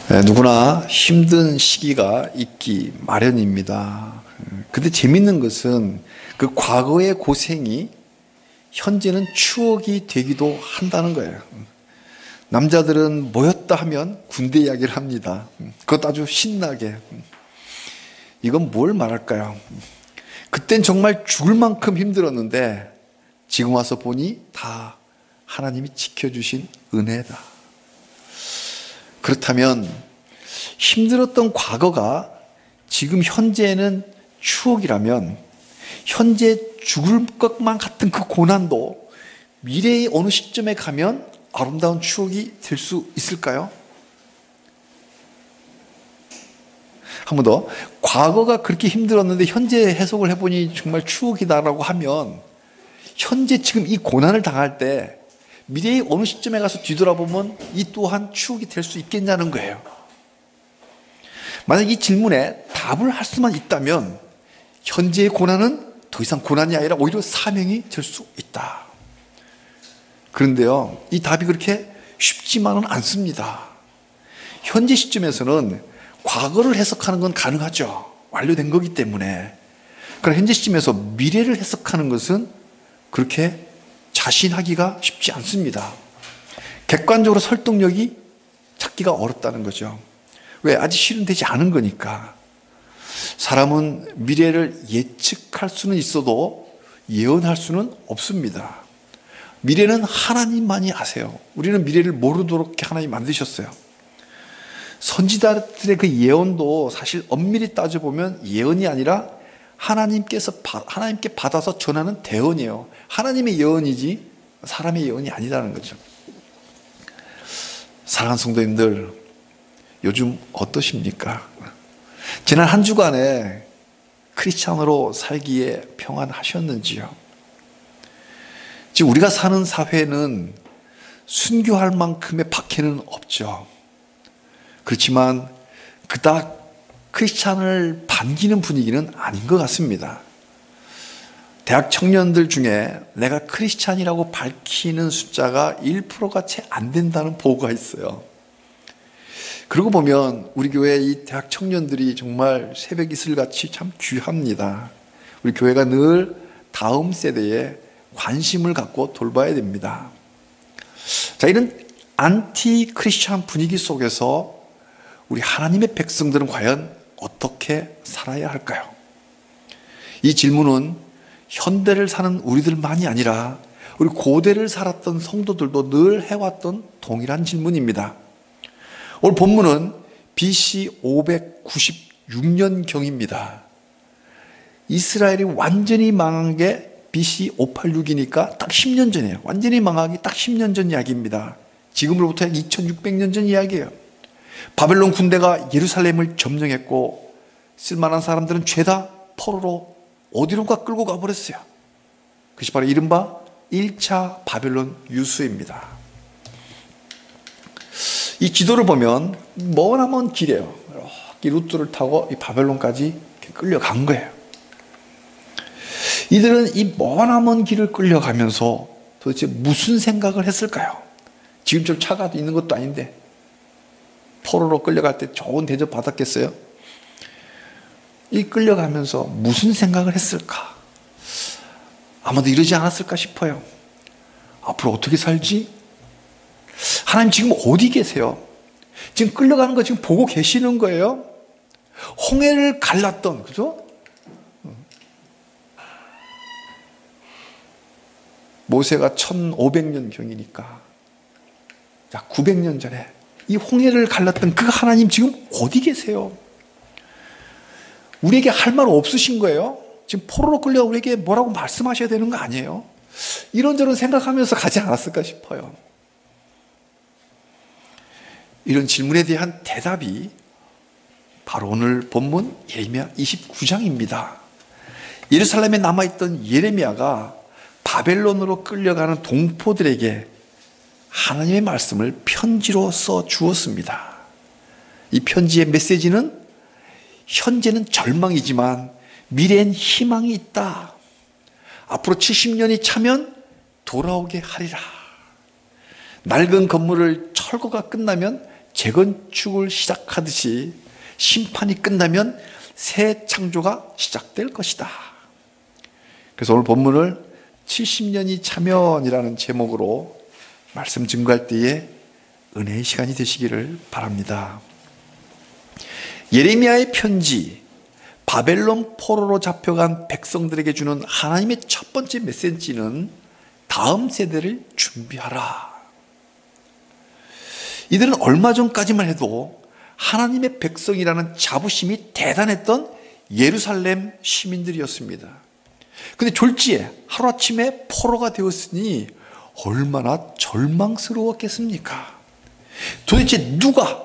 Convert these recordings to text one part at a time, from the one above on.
누구나 힘든 시기가 있기 마련입니다. 근데 재밌는 것은 그 과거의 고생이 현재는 추억이 되기도 한다는 거예요. 남자들은 모였다 하면 군대 이야기를 합니다. 그것도 아주 신나게. 이건 뭘 말할까요? 그땐 정말 죽을 만큼 힘들었는데 지금 와서 보니 다 하나님이 지켜주신 은혜다. 그렇다면 힘들었던 과거가 지금 현재는 추억이라면 현재 죽을 것만 같은 그 고난도 미래의 어느 시점에 가면 아름다운 추억이 될 수 있을까요? 한 번 더. 과거가 그렇게 힘들었는데 현재 해석을 해보니 정말 추억이다라고 하면 현재 지금 이 고난을 당할 때 미래의 어느 시점에 가서 뒤돌아보면 이 또한 추억이 될 수 있겠냐는 거예요. 만약 이 질문에 답을 할 수만 있다면 현재의 고난은 더 이상 고난이 아니라 오히려 사명이 될 수 있다. 그런데요, 이 답이 그렇게 쉽지만은 않습니다. 현재 시점에서는 과거를 해석하는 건 가능하죠. 완료된 거기 때문에. 그러나 현재 시점에서 미래를 해석하는 것은 그렇게 자신하기가 쉽지 않습니다. 객관적으로 설득력이 찾기가 어렵다는 거죠. 왜? 아직 실현되지 않은 거니까. 사람은 미래를 예측할 수는 있어도 예언할 수는 없습니다. 미래는 하나님만이 아세요. 우리는 미래를 모르도록 하나님 만드셨어요. 선지자들의 그 예언도 사실 엄밀히 따져보면 예언이 아니라 하나님께 받아서 전하는 대언이에요. 하나님의 예언이지 사람의 예언이 아니라는 거죠. 사랑하는 성도님들, 요즘 어떠십니까? 지난 한 주간에 크리스찬으로 살기에 평안하셨는지요? 지금 우리가 사는 사회는 순교할 만큼의 박해는 없죠. 그렇지만 그닥 크리스찬을 반기는 분위기는 아닌 것 같습니다. 대학 청년들 중에 내가 크리스찬이라고 밝히는 숫자가 1%가 채 안 된다는 보고가 있어요. 그러고 보면 우리 교회 이 대학 청년들이 정말 새벽 이슬같이 참 귀합니다. 우리 교회가 늘 다음 세대에 관심을 갖고 돌봐야 됩니다. 자, 이런 안티 크리스찬 분위기 속에서 우리 하나님의 백성들은 과연 어떻게 살아야 할까요? 이 질문은 현대를 사는 우리들만이 아니라 우리 고대를 살았던 성도들도 늘 해왔던 동일한 질문입니다. 오늘 본문은 BC 596년경입니다. 이스라엘이 완전히 망한 게 BC 586이니까 딱 10년 전이에요. 완전히 망하기 딱 10년 전 이야기입니다. 지금으로부터 약 2600년 전 이야기예요. 바벨론 군대가 예루살렘을 점령했고 쓸만한 사람들은 죄다 포로로 어디론가 끌고 가버렸어요. 그것이 바로 이른바 1차 바벨론 유수입니다. 이 지도를 보면 머나먼 길이에요. 이 루트를 타고 이 바벨론까지 끌려간 거예요. 이들은 이 머나먼 길을 끌려가면서 도대체 무슨 생각을 했을까요? 지금처럼 차가 있는 것도 아닌데 포로로 끌려갈 때 좋은 대접 받았겠어요? 이 끌려가면서 무슨 생각을 했을까? 아마도 이러지 않았을까 싶어요. 앞으로 어떻게 살지? 하나님 지금 어디 계세요? 지금 끌려가는 거 지금 보고 계시는 거예요? 홍해를 갈랐던, 그죠? 모세가 1500년경이니까 자, 900년 전에 이 홍해를 갈랐던 그 하나님 지금 어디 계세요? 우리에게 할 말 없으신 거예요? 지금 포로로 끌려 우리에게 뭐라고 말씀하셔야 되는 거 아니에요? 이런저런 생각하면서 가지 않았을까 싶어요. 이런 질문에 대한 대답이 바로 오늘 본문 예레미야 29장입니다. 예루살렘에 남아있던 예레미야가 바벨론으로 끌려가는 동포들에게 하나님의 말씀을 편지로 써 주었습니다. 이 편지의 메시지는 현재는 절망이지만 미래엔 희망이 있다. 앞으로 70년이 차면 돌아오게 하리라. 낡은 건물을 철거가 끝나면 재건축을 시작하듯이 심판이 끝나면 새 창조가 시작될 것이다. 그래서 오늘 본문을 70년이 차면이라는 제목으로 말씀 증거할 때에 은혜의 시간이 되시기를 바랍니다. 예레미야의 편지, 바벨론 포로로 잡혀간 백성들에게 주는 하나님의 첫 번째 메시지는 다음 세대를 준비하라. 이들은 얼마 전까지만 해도 하나님의 백성이라는 자부심이 대단했던 예루살렘 시민들이었습니다. 그런데 졸지에 하루아침에 포로가 되었으니 얼마나 절망스러웠겠습니까? 도대체 누가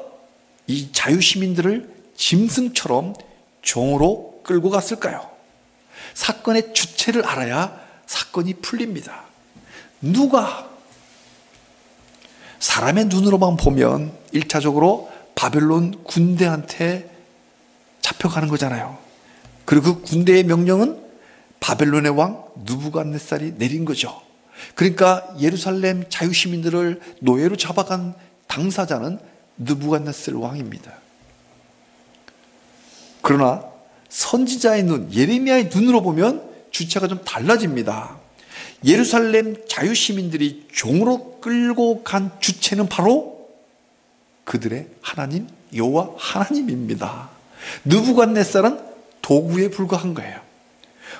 이 자유시민들을 짐승처럼 종으로 끌고 갔을까요? 사건의 주체를 알아야 사건이 풀립니다. 누가? 사람의 눈으로만 보면 1차적으로 바벨론 군대한테 잡혀가는 거잖아요. 그리고 그 군대의 명령은 바벨론의 왕 느부갓네살이 내린 거죠. 그러니까 예루살렘 자유시민들을 노예로 잡아간 당사자는 느부갓네살 왕입니다. 그러나 선지자의 눈, 예레미야의 눈으로 보면 주체가 좀 달라집니다. 예루살렘 자유시민들이 종으로 끌고 간 주체는 바로 그들의 하나님 여호와 하나님입니다. 느부갓네살은 도구에 불과한 거예요.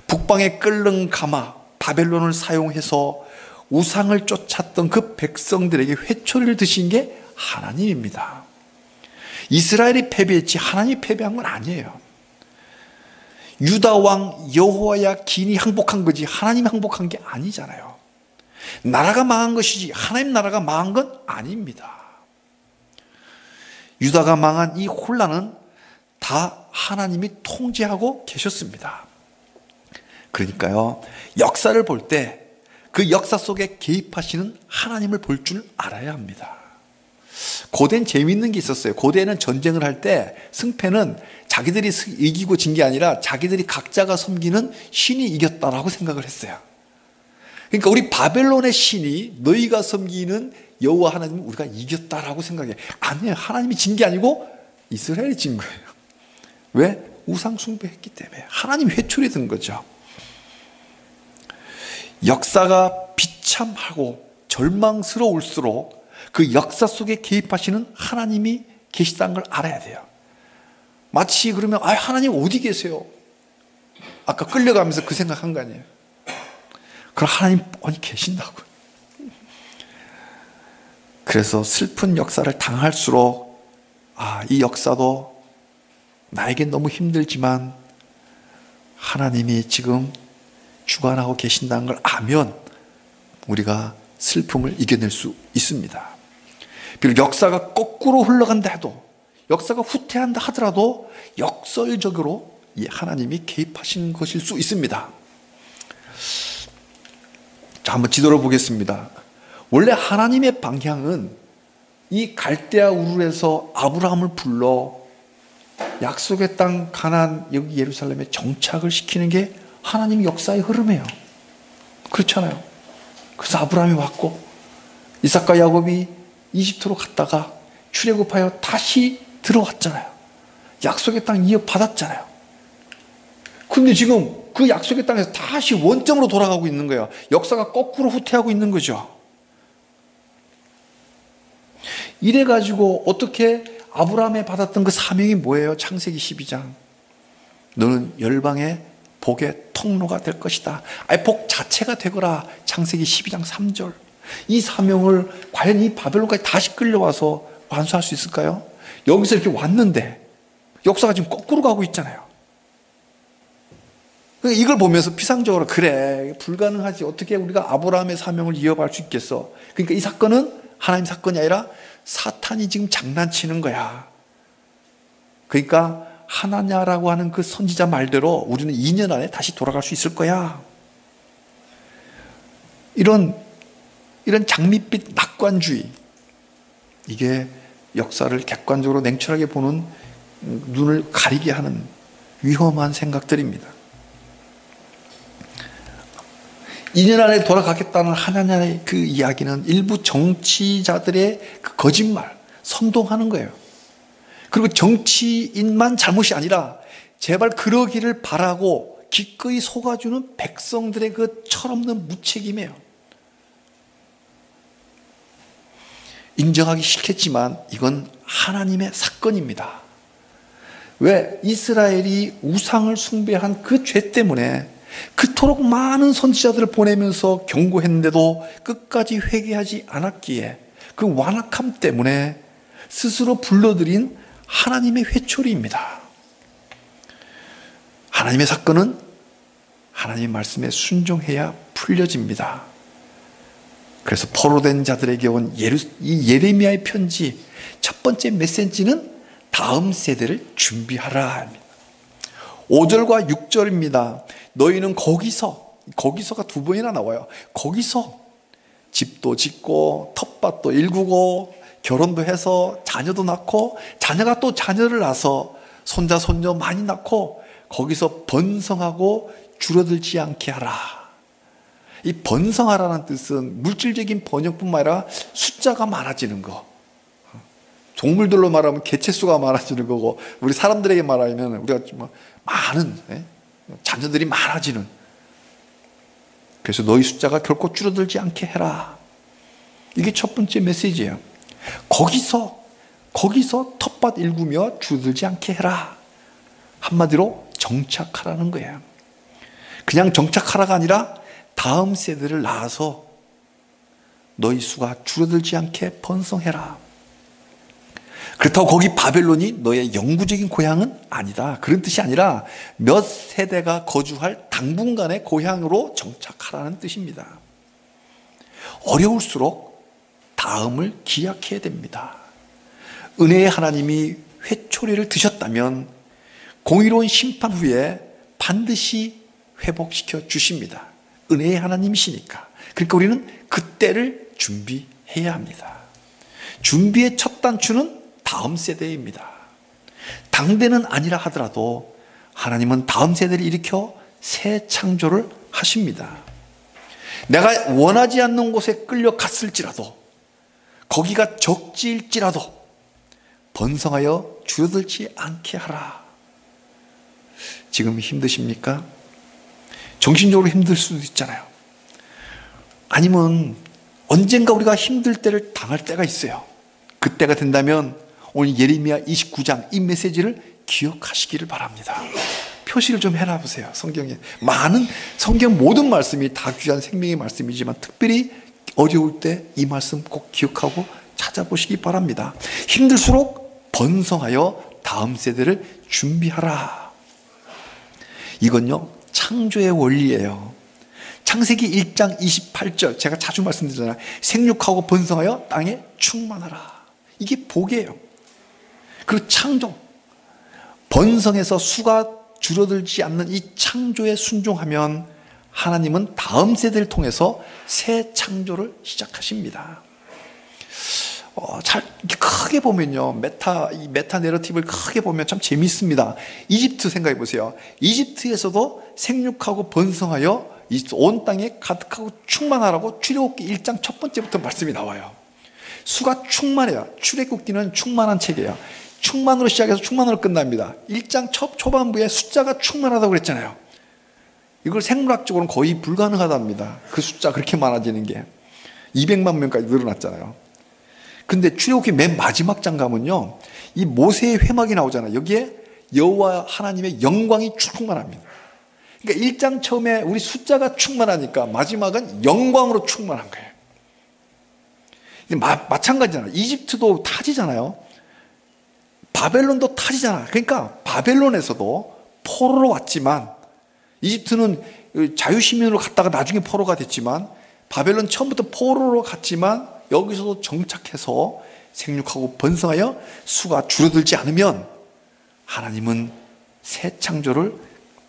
북방의 끓는 가마 바벨론을 사용해서 우상을 쫓았던 그 백성들에게 회초리를 드신 게 하나님입니다. 이스라엘이 패배했지 하나님이 패배한 건 아니에요. 유다 왕 여호야긴이 항복한 거지 하나님이 항복한 게 아니잖아요. 나라가 망한 것이지 하나님 나라가 망한 건 아닙니다. 유다가 망한 이 혼란은 다 하나님이 통제하고 계셨습니다. 그러니까요, 역사를 볼 때 그 역사 속에 개입하시는 하나님을 볼 줄 알아야 합니다. 고대는 재미있는 게 있었어요. 고대는 전쟁을 할 때 승패는 자기들이 이기고 진 게 아니라 자기들이 각자가 섬기는 신이 이겼다라고 생각을 했어요. 그러니까 우리 바벨론의 신이 너희가 섬기는 여호와 하나님은 우리가 이겼다라고 생각해요. 아니에요. 하나님이 진 게 아니고 이스라엘이 진 거예요. 왜? 우상 숭배했기 때문에. 하나님이 회초리 든 거죠. 역사가 비참하고 절망스러울수록 그 역사 속에 개입하시는 하나님이 계시다는 걸 알아야 돼요. 마치 그러면 하나님 어디 계세요? 아까 끌려가면서 그 생각한 거 아니에요? 그럼 하나님 어디 계신다고. 그래서 슬픈 역사를 당할수록 이 역사도 나에겐 너무 힘들지만 하나님이 지금 주관하고 계신다는 걸 알면 우리가 슬픔을 이겨낼 수 있습니다. 비록 역사가 거꾸로 흘러간다 해도, 역사가 후퇴한다 하더라도 역설적으로 이 하나님이 개입하신 것일 수 있습니다. 자, 한번 지도를 보겠습니다. 원래 하나님의 방향은 이 갈대아 우르에서 아브라함을 불러 약속의 땅 가나안 여기 예루살렘에 정착을 시키는 게 하나님의 역사의 흐름이에요. 그렇잖아요. 그래서 아브라함이 왔고 이삭과 야곱이 이집트로 갔다가 출애굽하여 다시 들어왔잖아요. 약속의 땅 이어받았잖아요. 근데 지금 그 약속의 땅에서 다시 원점으로 돌아가고 있는 거예요. 역사가 거꾸로 후퇴하고 있는 거죠. 이래가지고 어떻게 아브라함이 받았던 그 사명이 뭐예요? 창세기 12장. 너는 열방의 복의 통로가 될 것이다. 복 자체가 되거라. 창세기 12장 3절. 이 사명을 과연 이 바벨론까지 다시 끌려와서 완수할 수 있을까요? 여기서 이렇게 왔는데 역사가 지금 거꾸로 가고 있잖아요. 이걸 보면서 피상적으로 그래 불가능하지. 어떻게 우리가 아브라함의 사명을 이어갈 수 있겠어. 그러니까 이 사건은 하나님 사건이 아니라 사탄이 지금 장난치는 거야. 그러니까 하나냐라고 하는 그 선지자 말대로 우리는 2년 안에 다시 돌아갈 수 있을 거야. 이런 장밋빛 낙관주의, 이게 역사를 객관적으로 냉철하게 보는 눈을 가리게 하는 위험한 생각들입니다. 2년 안에 돌아가겠다는 하나냐의 그 이야기는 일부 정치자들의 그 거짓말, 선동하는 거예요. 그리고 정치인만 잘못이 아니라 제발 그러기를 바라고 기꺼이 속아주는 백성들의 그 철없는 무책임이에요. 인정하기 싫겠지만 이건 하나님의 사건입니다. 왜? 이스라엘이 우상을 숭배한 그 죄 때문에 그토록 많은 선지자들을 보내면서 경고했는데도 끝까지 회개하지 않았기에 그 완악함 때문에 스스로 불러들인 하나님의 회초리입니다. 하나님의 사건은 하나님의 말씀에 순종해야 풀려집니다. 그래서 포로된 자들에게 온 이 예레미야의 편지 첫 번째 메시지는 다음 세대를 준비하라 합니다. 5절과 6절입니다. 너희는 거기서가 두 번이나 나와요. 거기서 집도 짓고 텃밭도 일구고 결혼도 해서 자녀도 낳고 자녀가 또 자녀를 낳아서 손자 손녀 많이 낳고 거기서 번성하고 줄어들지 않게 하라. 이 번성하라는 뜻은 물질적인 번영뿐만 아니라 숫자가 많아지는 거. 동물들로 말하면 개체수가 많아지는 거고 우리 사람들에게 말하면 우리가 많은 자녀들이 많아지는. 그래서 너희 숫자가 결코 줄어들지 않게 해라. 이게 첫 번째 메시지예요. 거기서 텃밭 일구며 줄어들지 않게 해라. 한마디로 정착하라는 거예요. 그냥 정착하라가 아니라 다음 세대를 낳아서 너희 수가 줄어들지 않게 번성해라. 그렇다고 거기 바벨론이 너의 영구적인 고향은 아니다. 그런 뜻이 아니라 몇 세대가 거주할 당분간의 고향으로 정착하라는 뜻입니다. 어려울수록 다음을 기약해야 됩니다. 은혜의 하나님이 회초리를 드셨다면 공의로운 심판 후에 반드시 회복시켜 주십니다. 은혜의 하나님이시니까. 그러니까 우리는 그때를 준비해야 합니다. 준비의 첫 단추는 다음 세대입니다. 당대는 아니라 하더라도 하나님은 다음 세대를 일으켜 새 창조를 하십니다. 내가 원하지 않는 곳에 끌려갔을지라도 거기가 적지일지라도 번성하여 줄어들지 않게 하라. 지금 힘드십니까? 정신적으로 힘들 수도 있잖아요. 아니면 언젠가 우리가 힘들 때를 당할 때가 있어요. 그때가 된다면 오늘 예레미야 29장 이 메시지를 기억하시기를 바랍니다. 표시를 좀 해놔보세요. 성경에 많은 성경 모든 말씀이 다 귀한 생명의 말씀이지만 특별히 어려울 때 이 말씀 꼭 기억하고 찾아보시기 바랍니다. 힘들수록 번성하여 다음 세대를 준비하라. 이건요 창조의 원리예요. 창세기 1장 28절 제가 자주 말씀드리잖아요. 생육하고 번성하여 땅에 충만하라. 이게 복이에요. 그리고 창조 번성해서 수가 줄어들지 않는 이 창조에 순종하면 하나님은 다음 세대를 통해서 새 창조를 시작하십니다. 잘 크게 보면요, 이 메타 내러티브를 크게 보면 참 재밌습니다. 이집트 생각해 보세요. 이집트에서도 생육하고 번성하여 온 땅에 가득하고 충만하라고 출애굽기 1장 첫 번째부터 말씀이 나와요. 수가 충만해요. 출애굽기는 충만한 책이에요. 충만으로 시작해서 충만으로 끝납니다. 1장 초반부에 숫자가 충만하다고 그랬잖아요. 이걸 생물학적으로는 거의 불가능하답니다. 그 숫자 그렇게 많아지는 게 200만 명까지 늘어났잖아요. 근데 출애굽기 맨 마지막 장 가면요, 이 모세의 회막이 나오잖아요. 여기에 여호와 하나님의 영광이 충만합니다. 그러니까 1장 처음에 우리 숫자가 충만하니까 마지막은 영광으로 충만한 거예요. 마찬가지잖아요. 이집트도 타지잖아요. 바벨론도 타지잖아. 그러니까 바벨론에서도 포로로 왔지만, 이집트는 자유시민으로 갔다가 나중에 포로가 됐지만, 바벨론 처음부터 포로로 갔지만 여기서도 정착해서 생육하고 번성하여 수가 줄어들지 않으면 하나님은 새 창조를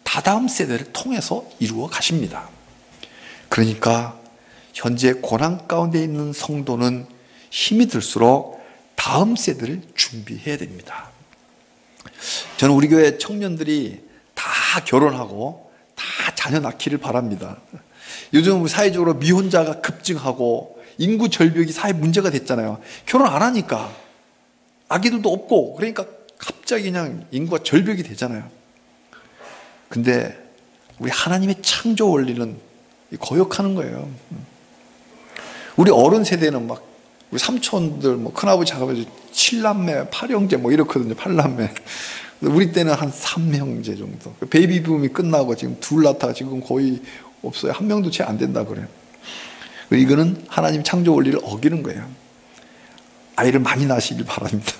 다다음 세대를 통해서 이루어 가십니다. 그러니까 현재 고난 가운데 있는 성도는 힘이 들수록 다음 세대를 준비해야 됩니다. 저는 우리 교회 청년들이 다 결혼하고 다 자녀 낳기를 바랍니다. 요즘 사회적으로 미혼자가 급증하고 인구 절벽이 사회 문제가 됐잖아요. 결혼 안 하니까. 아기들도 없고, 그러니까 갑자기 그냥 인구가 절벽이 되잖아요. 근데 우리 하나님의 창조 원리는 거역하는 거예요. 우리 어른 세대는 막 우리 삼촌들, 뭐 큰아버지, 작아버지 7남매, 8형제 뭐 이렇거든요. 8남매. 우리 때는 한 3형제 정도. 베이비 붐이 끝나고 지금 둘 낳다가 지금 거의 없어요. 한 명도 채 안 된다 그래요. 이거는 하나님 창조 원리를 어기는 거예요. 아이를 많이 낳으시길 바랍니다.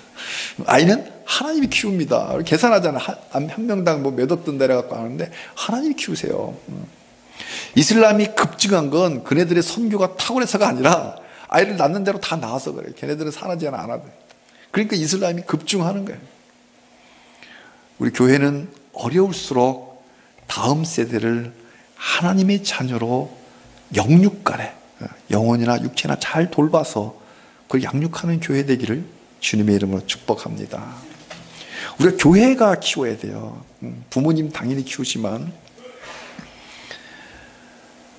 아이는 하나님이 키웁니다. 계산하잖아요. 한 명당 뭐 몇 억 든다 이래갖고 하는데 하나님이 키우세요. 이슬람이 급증한 건 그네들의 선교가 탁월해서가 아니라 아이를 낳는 대로 다 낳아서 그래요. 걔네들은 사라지지 않아도. 그러니까 이슬람이 급증하는 거예요. 우리 교회는 어려울수록 다음 세대를 하나님의 자녀로 영육간에 영혼이나 육체나 잘 돌봐서 그걸 양육하는 교회 되기를 주님의 이름으로 축복합니다. 우리가 교회가 키워야 돼요. 부모님 당연히 키우지만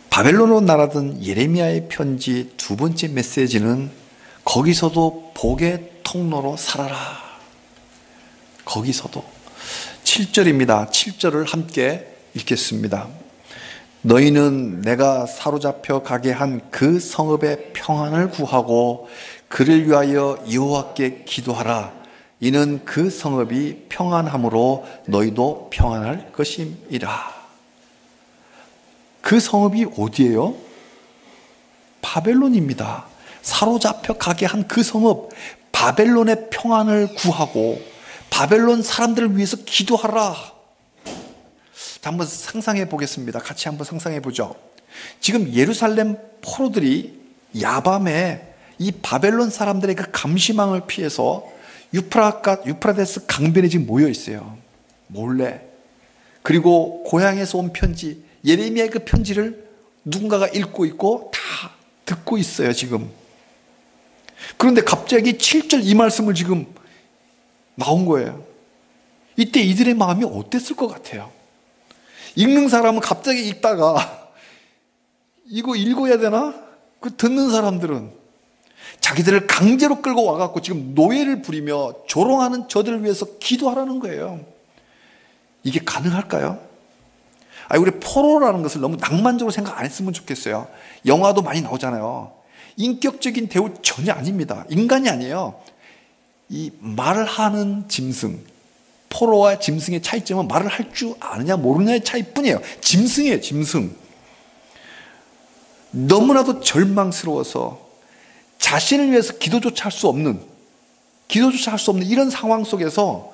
바벨론으로 날아든 예레미야의 편지 두 번째 메시지는 거기서도 복의 통로로 살아라. 거기서도 7절입니다. 7절을 함께 읽겠습니다. 너희는 내가 사로잡혀 가게 한 그 성읍의 평안을 구하고 그를 위하여 여호와께 기도하라. 이는 그 성읍이 평안함으로 너희도 평안할 것임이라. 그 성읍이 어디예요? 바벨론입니다. 사로잡혀 가게 한 그 성읍, 바벨론의 평안을 구하고 바벨론 사람들을 위해서 기도하라. 자, 한번 상상해 보겠습니다. 같이 한번 상상해 보죠. 지금 예루살렘 포로들이 야밤에 이 바벨론 사람들의 그 감시망을 피해서 유프라데스 강변에 지금 모여 있어요. 몰래. 그리고 고향에서 온 편지, 예레미야의 그 편지를 누군가가 읽고 있고 다 듣고 있어요, 지금. 그런데 갑자기 7절 이 말씀을 지금 나온 거예요. 이때 이들의 마음이 어땠을 것 같아요? 읽는 사람은 갑자기 읽다가 이거 읽어야 되나? 그 듣는 사람들은 자기들을 강제로 끌고 와갖고 지금 노예를 부리며 조롱하는 저들을 위해서 기도하라는 거예요. 이게 가능할까요? 우리 포로라는 것을 너무 낭만적으로 생각 안 했으면 좋겠어요. 영화도 많이 나오잖아요. 인격적인 대우 전혀 아닙니다. 인간이 아니에요. 이 말을 하는 짐승, 포로와 짐승의 차이점은 말을 할 줄 아느냐 모르느냐의 차이뿐이에요. 짐승이에요, 짐승. 너무나도 절망스러워서 자신을 위해서 기도조차 할 수 없는 이런 상황 속에서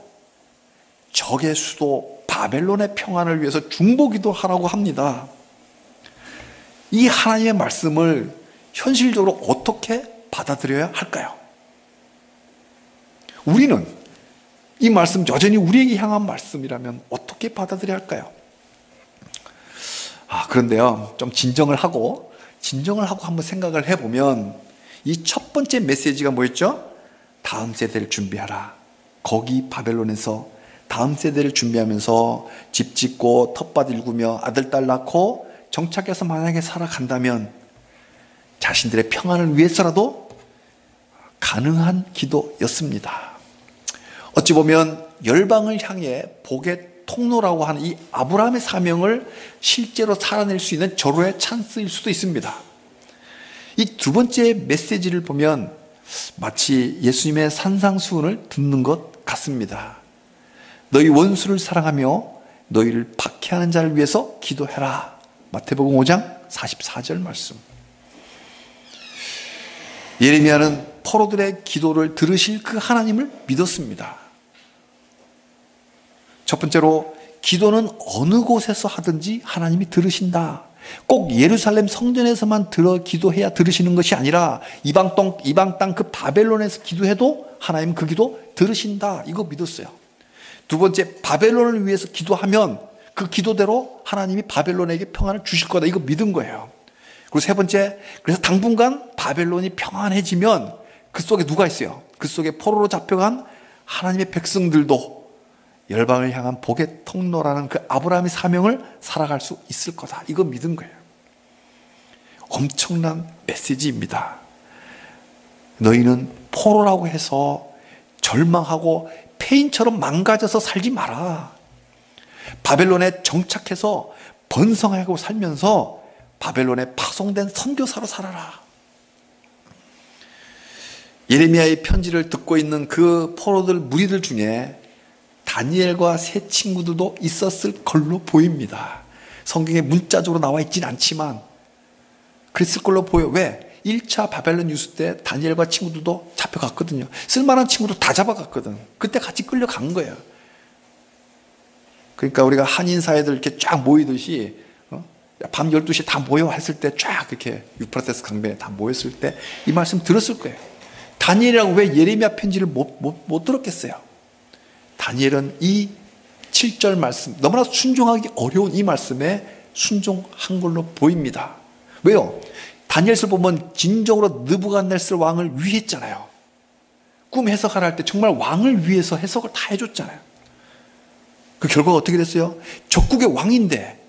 적의 수도 바벨론의 평안을 위해서 중보기도 하라고 합니다. 이 하나님의 말씀을 현실적으로 어떻게 받아들여야 할까요? 우리는 이 말씀 여전히 우리에게 향한 말씀이라면 어떻게 받아들여야 할까요? 그런데요, 좀 진정을 하고 한번 생각을 해보면 이 첫 번째 메시지가 뭐였죠? 다음 세대를 준비하라. 거기 바벨론에서 다음 세대를 준비하면서 집 짓고 텃밭 일구며 아들, 딸 낳고 정착해서 만약에 살아간다면 자신들의 평안을 위해서라도 가능한 기도였습니다. 어찌 보면 열방을 향해 복의 통로라고 하는 이 아브라함의 사명을 실제로 살아낼 수 있는 절호의 찬스일 수도 있습니다. 이 두 번째 메시지를 보면 마치 예수님의 산상수훈을 듣는 것 같습니다. 너희 원수를 사랑하며 너희를 박해하는 자를 위해서 기도해라. 마태복음 5장 44절 말씀. 예레미야는 포로들의 기도를 들으실 그 하나님을 믿었습니다. 첫 번째로 기도는 어느 곳에서 하든지 하나님이 들으신다. 꼭 예루살렘 성전에서만 기도해야 들으시는 것이 아니라 이방 땅 그 바벨론에서 기도해도 하나님 그 기도 들으신다. 이거 믿었어요. 두 번째, 바벨론을 위해서 기도하면 그 기도대로 하나님이 바벨론에게 평안을 주실 거다. 이거 믿은 거예요. 그리고 세 번째, 그래서 당분간 바벨론이 평안해지면 그 속에 누가 있어요? 그 속에 포로로 잡혀간 하나님의 백성들도 열방을 향한 복의 통로라는 그 아브라함의 사명을 살아갈 수 있을 거다. 이거 믿은 거예요. 엄청난 메시지입니다. 너희는 포로라고 해서 절망하고 폐인처럼 망가져서 살지 마라. 바벨론에 정착해서 번성하고 살면서 바벨론에 파송된 선교사로 살아라. 예레미야의 편지를 듣고 있는 그 포로들 무리들 중에 다니엘과 세 친구들도 있었을 걸로 보입니다. 성경에 문자적으로 나와 있지는 않지만 그랬을 걸로 보여. 왜? 1차 바벨론 유수 때 다니엘과 친구들도 잡혀갔거든요. 쓸만한 친구도 다 잡아갔거든. 그때 같이 끌려간 거예요. 그러니까 우리가 한인사회들 이렇게 쫙 모이듯이 밤 12시에 다 모여 했을 때 쫙 이렇게 유프라테스 강변에 다 모였을 때 이 말씀 들었을 거예요. 다니엘이라고 왜 예레미야 편지를 못 들었겠어요? 다니엘은 이 7절 말씀, 너무나 순종하기 어려운 이 말씀에 순종한 걸로 보입니다. 왜요? 다니엘서 보면 진정으로 느부갓네살 왕을 위했잖아요. 꿈 해석하라 할 때 정말 왕을 위해서 해석을 다 해줬잖아요. 그 결과가 어떻게 됐어요? 적국의 왕인데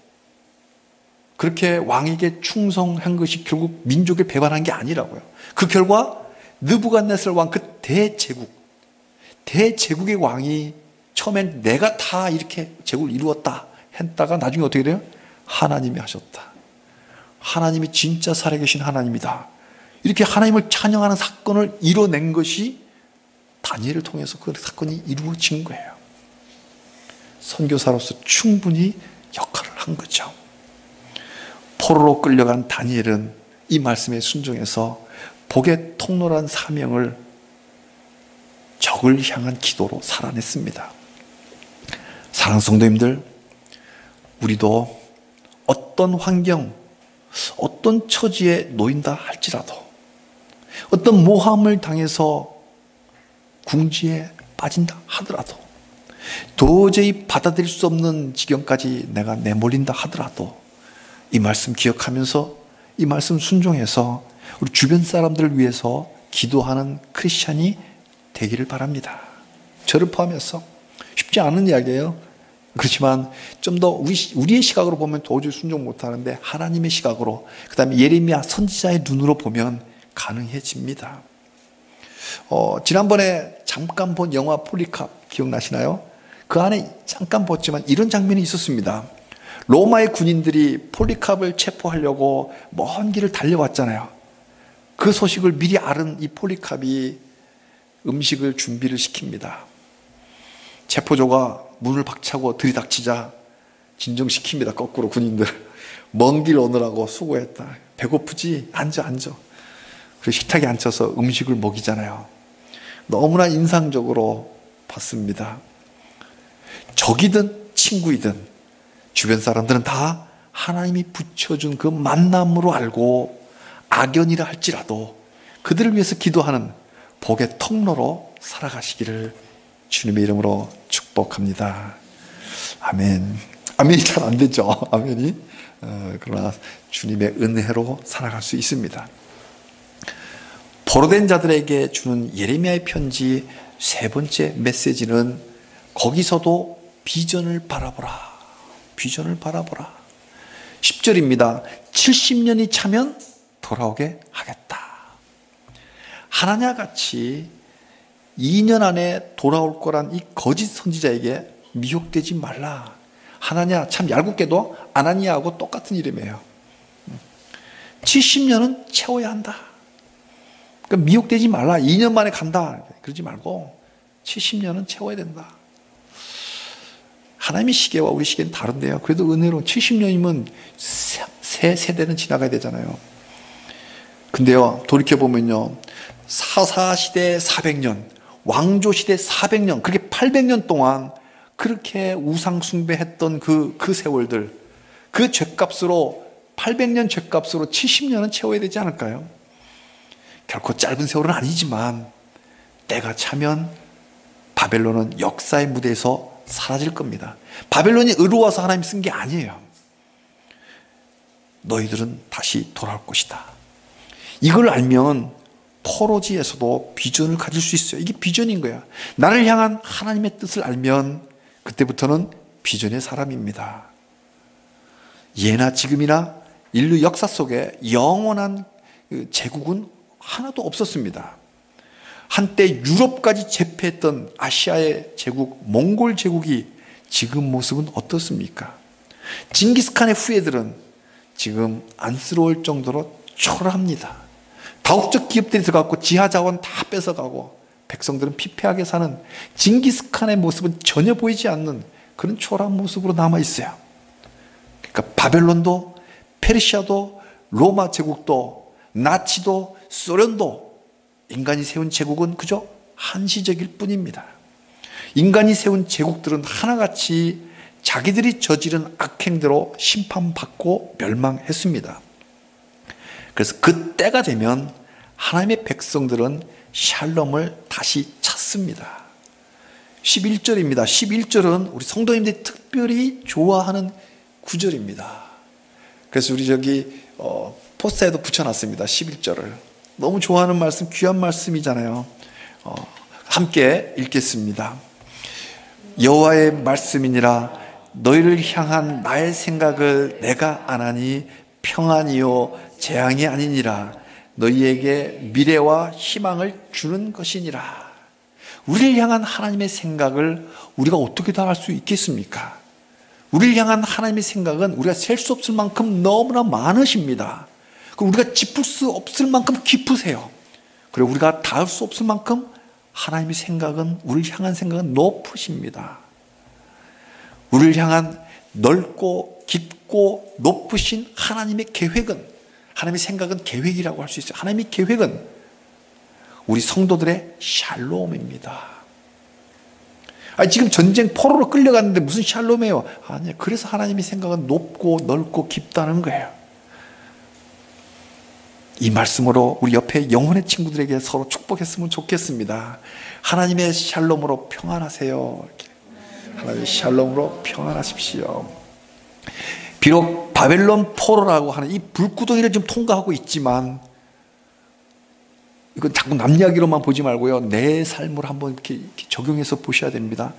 그렇게 왕에게 충성한 것이 결국 민족을 배반한 게 아니라고요. 그 결과 느부갓네살 왕 그 대제국의 왕이 처음엔 내가 다 이렇게 제국을 이루었다 했다가 나중에 어떻게 돼요? 하나님이 하셨다. 하나님이 진짜 살아계신 하나님이다. 이렇게 하나님을 찬양하는 사건을 이뤄낸 것이 다니엘을 통해서 그 사건이 이루어진 거예요. 선교사로서 충분히 역할을 한 거죠. 포로로 끌려간 다니엘은 이 말씀에 순종해서 복의 통로란 사명을 적을 향한 기도로 살아냈습니다. 사랑하는 성도님들, 우리도 어떤 환경, 어떤 처지에 놓인다 할지라도 어떤 모함을 당해서 궁지에 빠진다 하더라도 도저히 받아들일 수 없는 지경까지 내가 내몰린다 하더라도 이 말씀 기억하면서 이 말씀 순종해서 우리 주변 사람들을 위해서 기도하는 크리스찬이 되기를 바랍니다. 저를 포함해서 쉽지 않은 이야기예요. 그렇지만 좀 더 우리의 시각으로 보면 도저히 순종 못하는데 하나님의 시각으로, 그 다음에 예레미야 선지자의 눈으로 보면 가능해집니다. 지난번에 잠깐 본 영화 폴리캅 기억나시나요? 그 안에 잠깐 봤지만 이런 장면이 있었습니다. 로마의 군인들이 폴리캅을 체포하려고 먼 길을 달려왔잖아요. 그 소식을 미리 알은 이 폴리캅이 음식을 준비를 시킵니다. 체포조가 문을 박차고 들이닥치자 진정시킵니다. 거꾸로 군인들. 먼 길 오느라고 수고했다. 배고프지? 앉아. 그리고 식탁에 앉혀서 음식을 먹이잖아요. 너무나 인상적으로 봤습니다. 적이든 친구이든 주변 사람들은 다 하나님이 붙여준 그 만남으로 알고 악연이라 할지라도 그들을 위해서 기도하는 복의 통로로 살아가시기를 주님의 이름으로 축복합니다. 아멘. 아멘이 잘 안 되죠. 아멘이. 그러나 주님의 은혜로 살아갈 수 있습니다. 포로된 자들에게 주는 예레미야의 편지 세 번째 메시지는 거기서도 비전을 바라보라. 비전을 바라보라. 10절입니다. 70년이 차면 돌아오게 하겠다. 하나냐 같이 2년 안에 돌아올 거란 이 거짓 선지자에게 미혹되지 말라. 하나냐, 참 얄궂게도 아나니아하고 똑같은 이름이에요. 70년은 채워야 한다. 그러니까 미혹되지 말라. 2년 만에 간다. 그러지 말고 70년은 채워야 된다. 하나님의 시계와 우리 시계는 다른데요. 그래도 은혜로 70년이면 세 세대는 지나가야 되잖아요. 근데요, 돌이켜보면요, 사사시대 400년, 왕조시대 400년, 그렇게 800년 동안 그렇게 우상숭배했던 그 세월들, 그 죗값으로 800년 죗값으로 70년은 채워야 되지 않을까요? 결코 짧은 세월은 아니지만 때가 차면 바벨론은 역사의 무대에서 사라질 겁니다. 바벨론이 의로워서 하나님 쓴 게 아니에요. 너희들은 다시 돌아올 것이다. 이걸 알면 포로지에서도 비전을 가질 수 있어요. 이게 비전인 거야. 나를 향한 하나님의 뜻을 알면 그때부터는 비전의 사람입니다. 예나 지금이나 인류 역사 속에 영원한 제국은 하나도 없었습니다. 한때 유럽까지 제패했던 아시아의 제국 몽골 제국이 지금 모습은 어떻습니까? 징기스칸의 후예들은 지금 안쓰러울 정도로 초라합니다. 다국적 기업들이 들어갔고 지하자원 다 뺏어가고 백성들은 피폐하게 사는 징기스칸의 모습은 전혀 보이지 않는 그런 초라한 모습으로 남아있어요. 그러니까 바벨론도 페르시아도 로마 제국도 나치도 소련도 인간이 세운 제국은 그저 한시적일 뿐입니다. 인간이 세운 제국들은 하나같이 자기들이 저지른 악행대로 심판받고 멸망했습니다. 그래서 그 때가 되면 하나님의 백성들은 샬롬을 다시 찾습니다. 11절입니다. 11절은 우리 성도님들이 특별히 좋아하는 구절입니다. 그래서 우리 포스터에도 붙여놨습니다. 11절을. 너무 좋아하는 말씀, 귀한 말씀이잖아요. 함께 읽겠습니다. 여호와의 말씀이니라. 너희를 향한 나의 생각을 내가 아나니 평안이요 재앙이 아니니라. 너희에게 미래와 희망을 주는 것이니라. 우리를 향한 하나님의 생각을 우리가 어떻게 다 알 수 있겠습니까? 우리를 향한 하나님의 생각은 우리가 셀 수 없을 만큼 너무나 많으십니다. 그리고 우리가 짚을 수 없을 만큼 깊으세요. 그리고 우리가 닿을 수 없을 만큼 하나님의 생각은, 우리를 향한 생각은 높으십니다. 우리를 향한 넓고 깊고 높으신 하나님의 계획은, 하나님의 생각은 계획이라고 할 수 있어요. 하나님의 계획은 우리 성도들의 샬롬입니다. 지금 전쟁 포로로 끌려갔는데 무슨 샬롬이에요? 아니요. 그래서 하나님의 생각은 높고 넓고 깊다는 거예요. 이 말씀으로 우리 옆에 영혼의 친구들에게 서로 축복했으면 좋겠습니다. 하나님의 샬롬으로 평안하세요. 하나님의 샬롬으로 평안하십시오. 비록 바벨론 포로라고 하는 이 불구덩이를 좀 통과하고 있지만, 이건 자꾸 남 이야기로만 보지 말고요, 내 삶을 한번 이렇게 적용해서 보셔야 됩니다.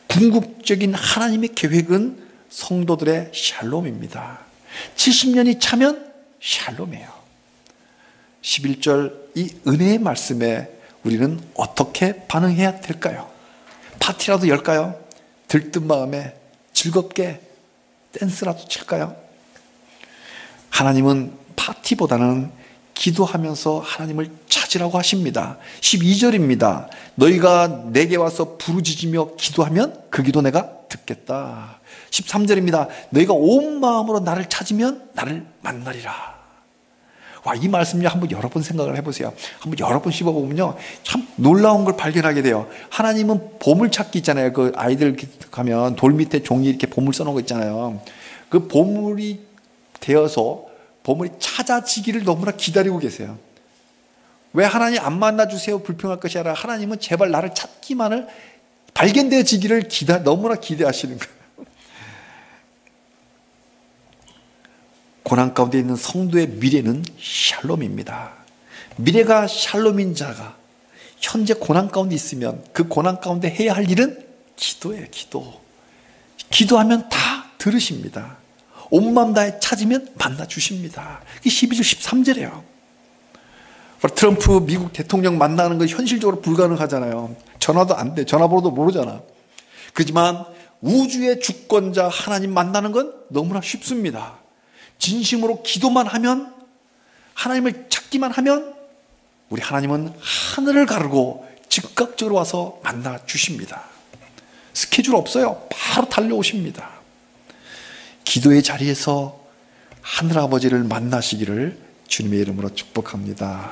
궁극적인 하나님의 계획은 성도들의 샬롬입니다. 70년이 차면 샬롬이에요. 11절 이 은혜의 말씀에 우리는 어떻게 반응해야 될까요? 파티라도 열까요? 들뜬 마음에 즐겁게 댄스라도 칠까요? 하나님은 파티보다는 기도하면서 하나님을 찾으라고 하십니다. 12절입니다. 너희가 내게 와서 부르짖으며 기도하면 그 기도 내가 듣겠다. 13절입니다. 너희가 온 마음으로 나를 찾으면 나를 만나리라. 와, 이 말씀요, 한번 여러 번 생각을 해보세요. 한번 여러 번 씹어보면요, 참 놀라운 걸 발견하게 돼요. 하나님은 보물찾기 있잖아요. 그 아이들 가면 돌 밑에 종이 이렇게 보물 써놓은 거 있잖아요. 그 보물이 되어서 보물이 찾아지기를 너무나 기다리고 계세요. 왜 하나님 안 만나주세요? 불평할 것이 아니라 하나님은 제발 나를 찾기만을, 발견되어지기를 너무나 기대하시는 거예요. 고난 가운데 있는 성도의 미래는 샬롬입니다. 미래가 샬롬인 자가 현재 고난 가운데 있으면 그 고난 가운데 해야 할 일은 기도예요. 기도하면 다 들으십니다. 온 마음 다해 찾으면 만나 주십니다. 이게 12절 13절이에요. 트럼프 미국 대통령 만나는 건 현실적으로 불가능하잖아요. 전화도 안 돼. 전화번호도 모르잖아. 그렇지만 우주의 주권자 하나님 만나는 건 너무나 쉽습니다. 진심으로 기도만 하면, 하나님을 찾기만 하면 우리 하나님은 하늘을 가르고 즉각적으로 와서 만나 주십니다. 스케줄 없어요. 바로 달려오십니다. 기도의 자리에서 하늘아버지를 만나시기를 주님의 이름으로 축복합니다.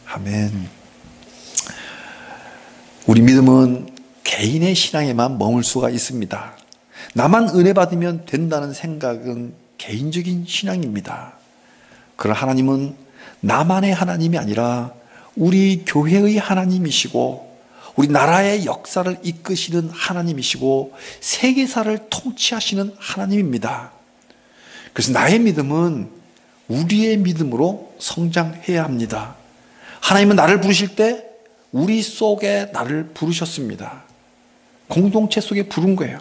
아멘. 우리 믿음은 개인의 신앙에만 머물 수가 있습니다. 나만 은혜 받으면 된다는 생각은 개인적인 신앙입니다. 그러나 하나님은 나만의 하나님이 아니라 우리 교회의 하나님이시고 우리 나라의 역사를 이끄시는 하나님이시고 세계사를 통치하시는 하나님입니다. 그래서 나의 믿음은 우리의 믿음으로 성장해야 합니다. 하나님은 나를 부르실 때 우리 속에 나를 부르셨습니다. 공동체 속에 부른 거예요.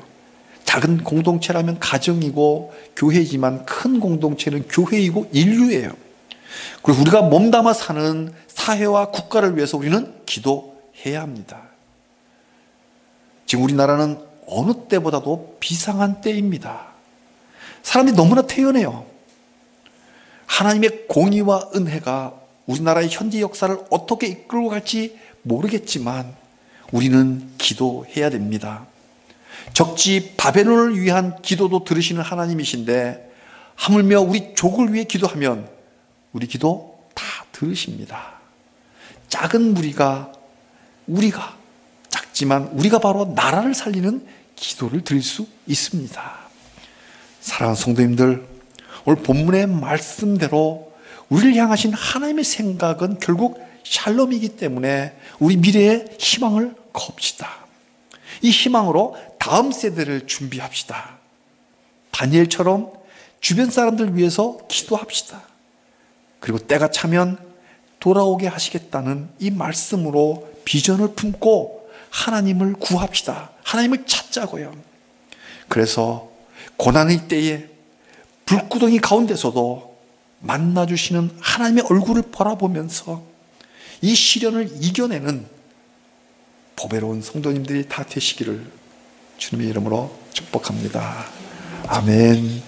작은 공동체라면 가정이고 교회지만 큰 공동체는 교회이고 인류예요. 그리고 우리가 몸담아 사는 사회와 국가를 위해서 우리는 기도해야 합니다. 지금 우리나라는 어느 때보다도 비상한 때입니다. 사람이 너무나 태연해요. 하나님의 공의와 은혜가 우리나라의 현재 역사를 어떻게 이끌고 갈지 모르겠지만 우리는 기도해야 됩니다. 적지 바벨론을 위한 기도도 들으시는 하나님이신데 하물며 우리 족을 위해 기도하면 우리 기도 다 들으십니다. 작은 우리가 작지만 우리가 바로 나라를 살리는 기도를 드릴 수 있습니다. 사랑하는 성도님들, 오늘 본문의 말씀대로 우리를 향하신 하나님의 생각은 결국 샬롬이기 때문에 우리 미래의 희망을 겁시다. 이 희망으로 다음 세대를 준비합시다. 다니엘처럼 주변 사람들 위해서 기도합시다. 그리고 때가 차면 돌아오게 하시겠다는 이 말씀으로 비전을 품고 하나님을 구합시다. 하나님을 찾자고요. 그래서 고난의 때에 불구덩이 가운데서도 만나주시는 하나님의 얼굴을 바라보면서 이 시련을 이겨내는 보배로운 성도님들이 다 되시기를 주님의 이름으로 축복합니다. 아멘.